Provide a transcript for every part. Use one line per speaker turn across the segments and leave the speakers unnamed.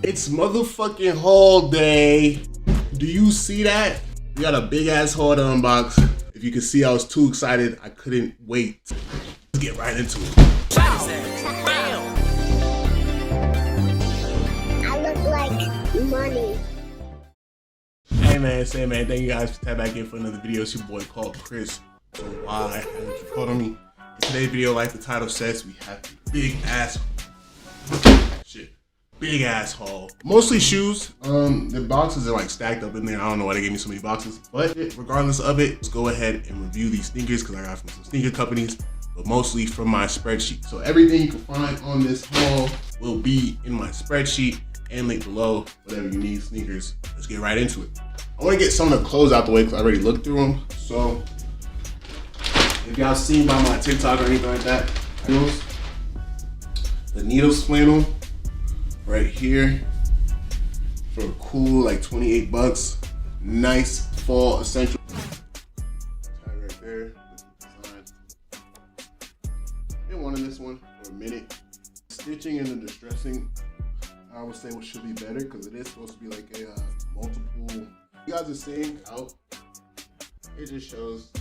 It's motherfucking haul day. Do you see that? We got a big ass haul to unbox. If you can see, I was too excited. I couldn't wait. Let's get right into it.
I look like money.
Hey man, thank you guys for tapping back in for another video. It's your boy called Chris. So why haven't you called on me? In today's video, like the title says, we have a big ass haul. Mostly shoes. The boxes are like stacked up in there. I don't know why they gave me so many boxes, but regardless of it, let's go ahead and review these sneakers because I got from some sneaker companies, but mostly from my spreadsheet. So everything you can find on this haul will be in my spreadsheet and link below. Whatever you need sneakers, let's get right into it. I want to get some of the clothes out the way because I already looked through them. So if y'all seen by my TikTok or anything like that, the Needles flannel right here for a cool like 28 bucks. Nice fall essential. Tag right there. Been wanting this one for a minute. Stitching and the distressing, I would say, what should be better because it is supposed to be like a multiple. You guys are seeing out. It just shows.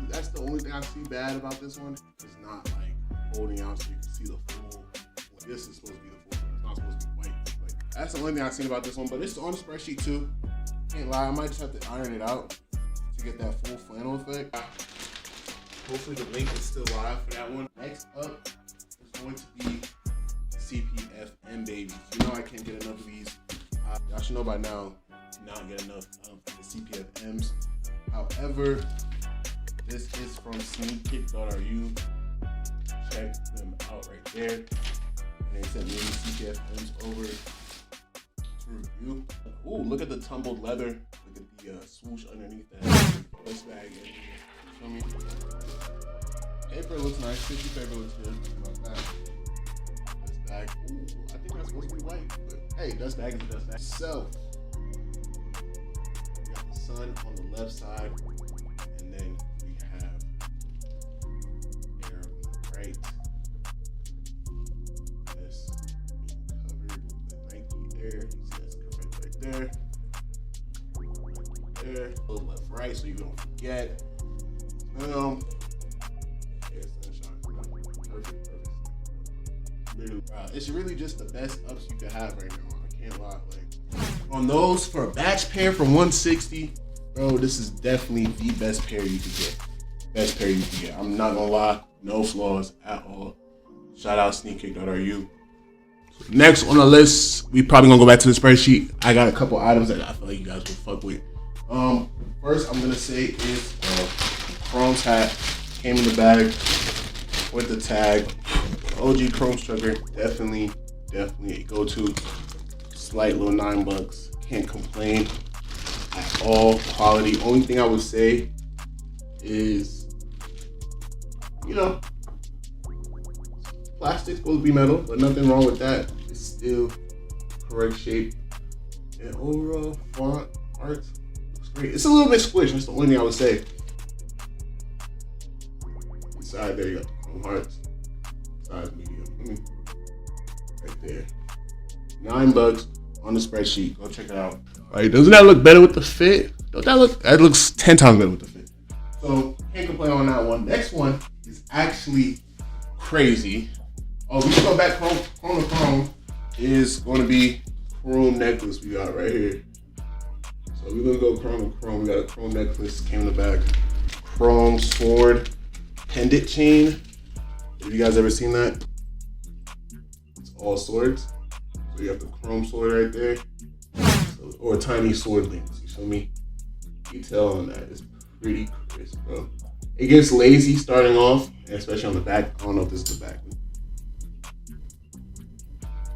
That's the only thing I see bad about this one. It's not like holding out so you can see the full. This is supposed to be the full. It's not supposed to be white. Like, that's the only thing I've seen about this one. But it's on the spreadsheet too. Can't lie, I might just have to iron it out to get that full flannel effect. Hopefully the link is still live for that one. Next up is going to be CPFM babies. You know I can't get enough of these. Y'all should know by now. Not get enough of the CPFMs. However, this is from SNKKICK.ru. Check them out right there. And they sent me the CPFMs over to review. Ooh, look at the tumbled leather. Look at the swoosh underneath that dust bag. Feel me? Paper looks nice. Tissue paper looks good. Not bad. Dust bag. Ooh, I think that's supposed to be white. But hey, dust bag is a dust bag. So, sun on the left side, and then we have air on the right. This being covered with the Nike Air. You see that's correct right there. Right there. A little left, right, so you don't forget. Air sunshine. Perfect. It's really just the best ups you could have right now. I can't lie. Like, on those for a batch pair for $160, bro, this is definitely the best pair you could get. Best pair you could get. I'm not gonna lie, no flaws at all. Shout out SNKKICK.ru. Next on the list, we probably gonna go back to the spreadsheet. I got a couple items that I feel like you guys will fuck with. First I'm gonna say is Chrome's hat. Came in the bag with the tag. OG Chrome Strugger, definitely a go-to. Slight little $9, can't complain at all. Quality. Only thing I would say is, you know, plastic's supposed to be metal, but nothing wrong with that. It's still correct shape. And overall font art looks great. It's a little bit squished. That's the only thing I would say. Inside there you got the chrome hearts. Size medium. Right there. $9 on the spreadsheet. Go check it out. All right, doesn't that look better with the fit? That looks 10 times better with the fit. So can't complain on that one. Next one is actually crazy. Oh, we should go back chrome to chrome. Is going to be chrome necklace we got right here. So we're gonna go chrome to chrome. We got a chrome necklace, came in the back. Chrome sword pendant chain. Have you guys ever seen that? It's all swords. So you have the chrome sword right there, or a tiny sword links. You feel me? Detail on that is pretty crisp, bro. It gets lazy starting off, and especially on the back. I don't know if this is the back.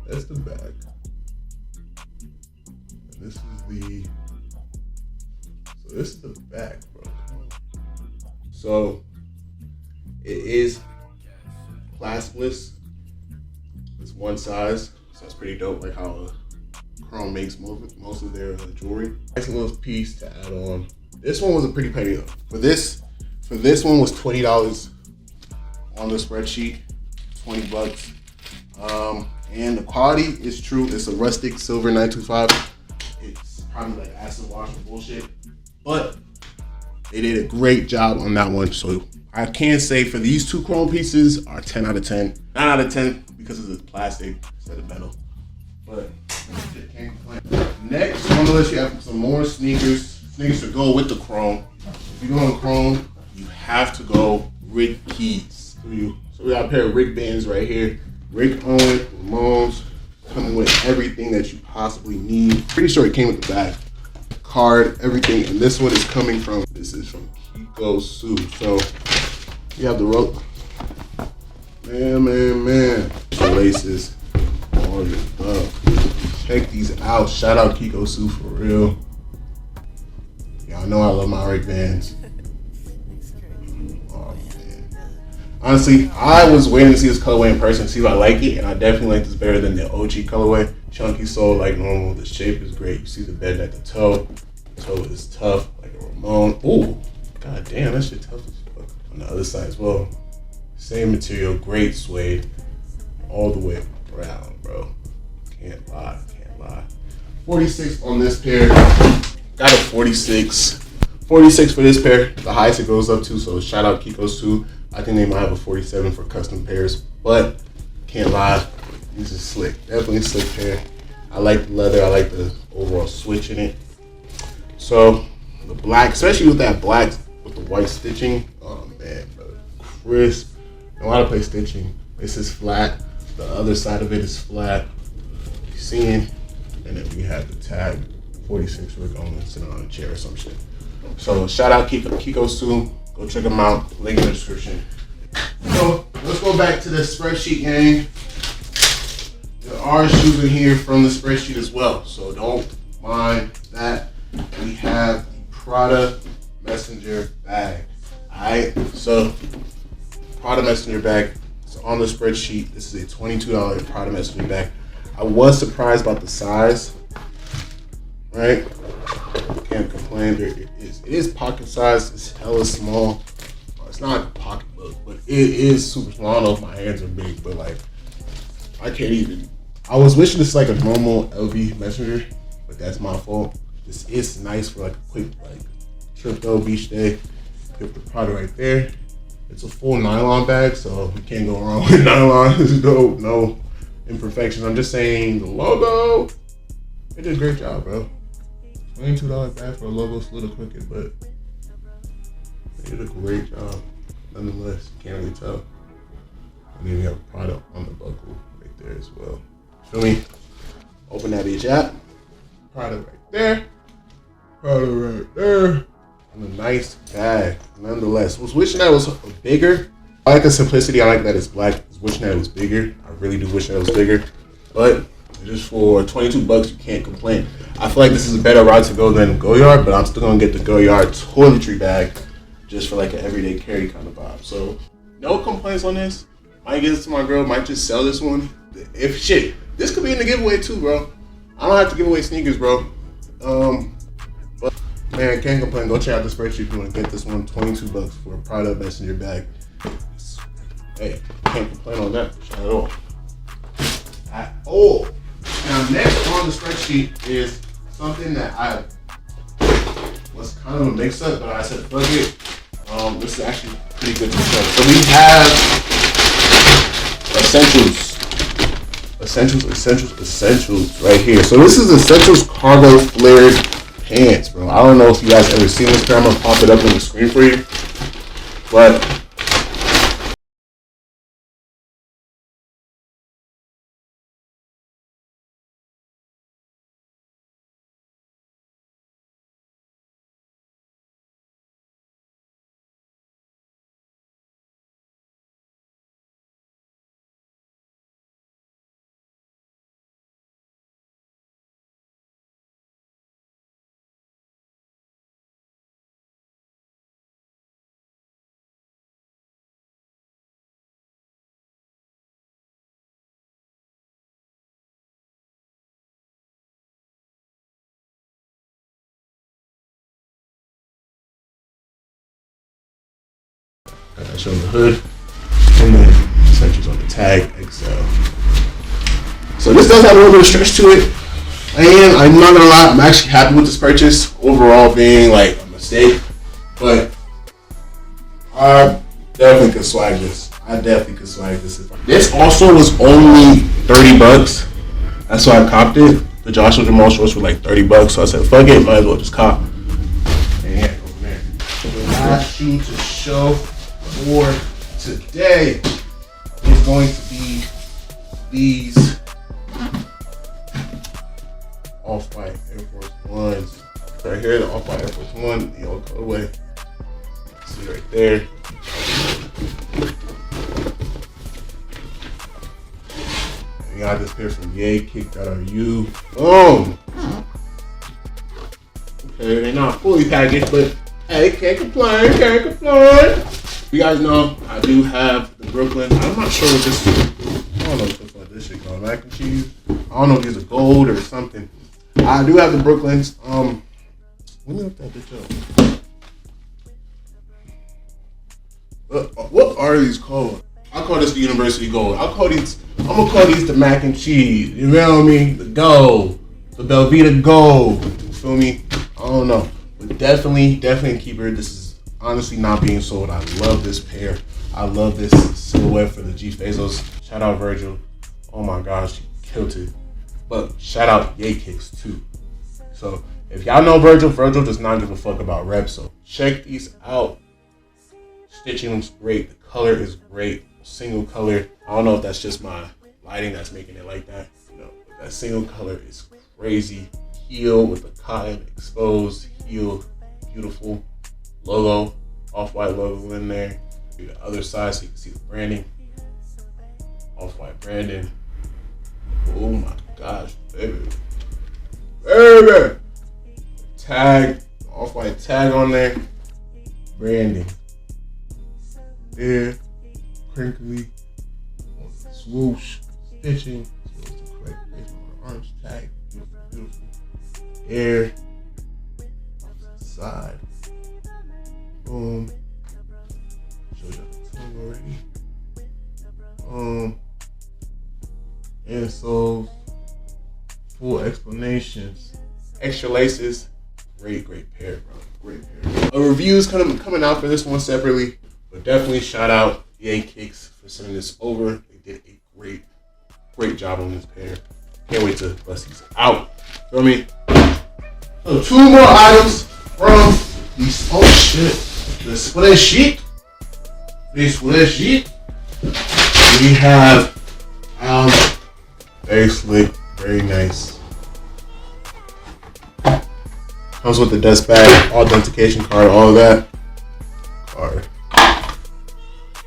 That's the back. And this is the. So this is the back, bro. So it is claspless. It's one size. So that's pretty dope, like how Chrome makes most of their jewelry. Nice little piece to add on. This one was a pretty penny though. For this one was $20 on the spreadsheet. $20. And the quality is true. It's a rustic silver 925. It's probably like acid wash or bullshit, but they did a great job on that one. So I can say for these two chrome pieces are 10 out of 10. 9 out of 10 because it's plastic instead of metal. But can't complain. Next on the list, you have some more sneakers. Sneakers to go with the chrome. If you go on chrome, you have to go Rick Keys. So we got a pair of Rick bands right here. Rick Owen, Ramones, coming with everything that you possibly need. Pretty sure it came with the bag, card, everything. And this one is coming from, this is from Kakobuy. So you have the rope. Man. The laces, all your stuff. Check these out. Shout out Kakobuy for real. Y'all know I love my Rick bands. Honestly, I was waiting to see this colorway in person, see if I like it, and I definitely like this better than the OG colorway. Chunky sole like normal. The shape is great. You see the bend at the toe. The toe is tough, like a Ramon. Ooh, god damn, that shit tough as fuck. On the other side as well. Same material, great suede, all the way around, bro. Can't lie. 46 on this pair. Got a 46. 46 for this pair. The highest it goes up to, so shout out Kakobuy. I think they might have a 47 for custom pairs, but can't lie, this is slick. Definitely a slick pair. I like the leather. I like the overall switch in it. So the black, especially with that black with the white stitching, oh man, bro, crisp. Know how to play stitching. This is flat. The other side of it is flat. You seeing? And then we have the tag 46. We're going to sit on a chair or some shit. So shout out Kakobuy. Go check them out. Link in the description. So let's go back to the spreadsheet, gang. There are shoes in here from the spreadsheet as well, so don't mind that. We have the Prada Messenger bag. Alright, so Prada Messenger bag is on the spreadsheet. This is a $22 Prada Messenger bag. I was surprised about the size, right? Can't complain. It is pocket size. It's hella small. It's not pocketbook, but it is super small. I don't know if my hands are big, but like I can't even. I was wishing this is like a normal LV Messenger, but that's my fault. This is nice for like a quick like trip though, beach day. Get the product right there. It's a full nylon bag, so you can't go wrong with nylon. There's no imperfections. I'm just saying the logo. They did a great job, bro. $22 bag for a logo, it's a little crooked, but they did a great job. Nonetheless, can't really tell. And then we have a product on the buckle right there as well. Feel me? Open that bitch out. Product right there. Product right there. And a nice bag. Nonetheless, I was wishing that was bigger. I like the simplicity. I like that it's black. I was wishing that it was bigger. I really do wish that it was bigger. But just for $22, you can't complain. I feel like this is a better route to go than Goyard, but I'm still gonna get the Goyard toiletry bag just for like an everyday carry kind of vibe. So no complaints on this. Might get this to my girl, might just sell this one. If shit, this could be in the giveaway too, bro. I don't have to give away sneakers, bro. But man, can't complain. Go check out the spreadsheet if you want to get this one. $22 for a Prada Messenger bag. Hey, can't complain on that at all. Now next on the spreadsheet is something that I was kind of a mix-up, but I said fuck it. This is actually pretty good to show. So we have essentials right here. So this is Essentials cargo flared pants, bro. I don't know if you guys ever seen this pair. I'm gonna pop it up on the screen for you, but I show the hood and then essentials on the tag XL. So this does have a little bit of stretch to it. And I'm not gonna lie, I'm actually happy with this purchase. Overall being like a mistake. But I definitely could swag this. This also was only $30. That's why I copped it. The Joshua Jamal shorts were like $30. So I said, fuck it, might as well just cop. And yeah, go from there. So the last shoe to show for today is going to be these Offwhite Air Force Ones. Right here, the Offwhite Air Force One, the old colorway. See right there. We got this pair from YayKick.ru. Boom! Okay, they're not fully packaged, but hey, can't complain. You guys know I do have the Brooklyn. I'm not sure what this is. I don't know what the fuck this shit called. Mac and cheese. I don't know if these are gold or something. I do have the Brooklyns. Let me look that bitch up. What are these called? I call this the University Gold. I'm gonna call these the Mac and Cheese. You feel me? The Gold. The Belvita Gold. You feel me? I don't know. But definitely a keeper. This is honestly not being sold. I love this pair. I love this silhouette for the G Fazos. Shout out Virgil. Oh my gosh, he killed it. But shout out YayKicks too. So if y'all know Virgil does not give a fuck about reps. So check these out. Stitching looks great. The color is great. Single color. I don't know if that's just my lighting that's making it like that. You know, that single color is crazy. Heel with the cotton exposed. Heel, beautiful logo. Off-white logo in there. Do the other side so you can see the branding. Off-white branding. Oh my gosh, baby. Tag, Off-white tag on there. Branding. There, crinkly, swoosh, stitching. So it's the correct place on the orange tag. Beautiful. Air, side. Boom. Show you the tongue already. Insoles, full explanations, extra laces. Great pair, bro. Great pair. A review is coming out for this one separately. But definitely shout out YayKicks for sending this over. They did a great job on this pair. Can't wait to bust these out. Feel me? So 2 more items from these. Oh shit. The split sheet. We have very slick, very nice. Comes with the dust bag, authentication card, all of that. Card.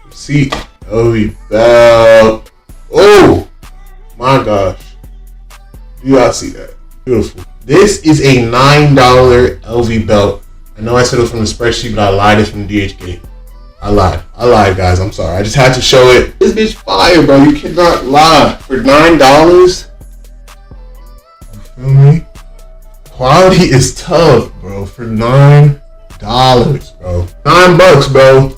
Receipt. LV belt. Oh my gosh. Do y'all see that? Beautiful. This is a $9 LV belt. I know I said it was from the spreadsheet, but I lied. It's from DHgate. I lied, guys. I'm sorry. I just had to show it. This bitch fire, bro. You cannot lie. For $9, you feel me? Quality is tough, bro. For $9, bro. $9, bro.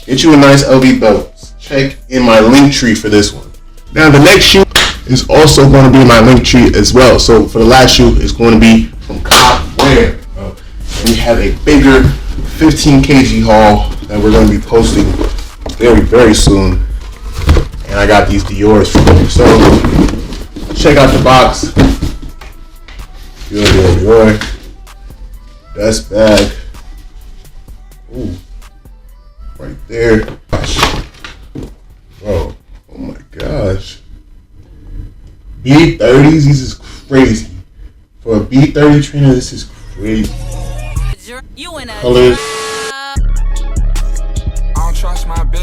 Get you a nice LV belt. Check in my link tree for this one. Now the next shoe is also going to be in my link tree as well. So for the last shoe, it's going to be from Kakobuy, bro. And we have a bigger 15kg haul that we're going to be posting very soon. And I got these Dior's from there. So check out the box. Dior. Dust bag. Ooh. Right there. Bro. Oh my gosh. B30s, this is crazy. For a B30 trainer, this is crazy. Colors.
I don't trust my bitch.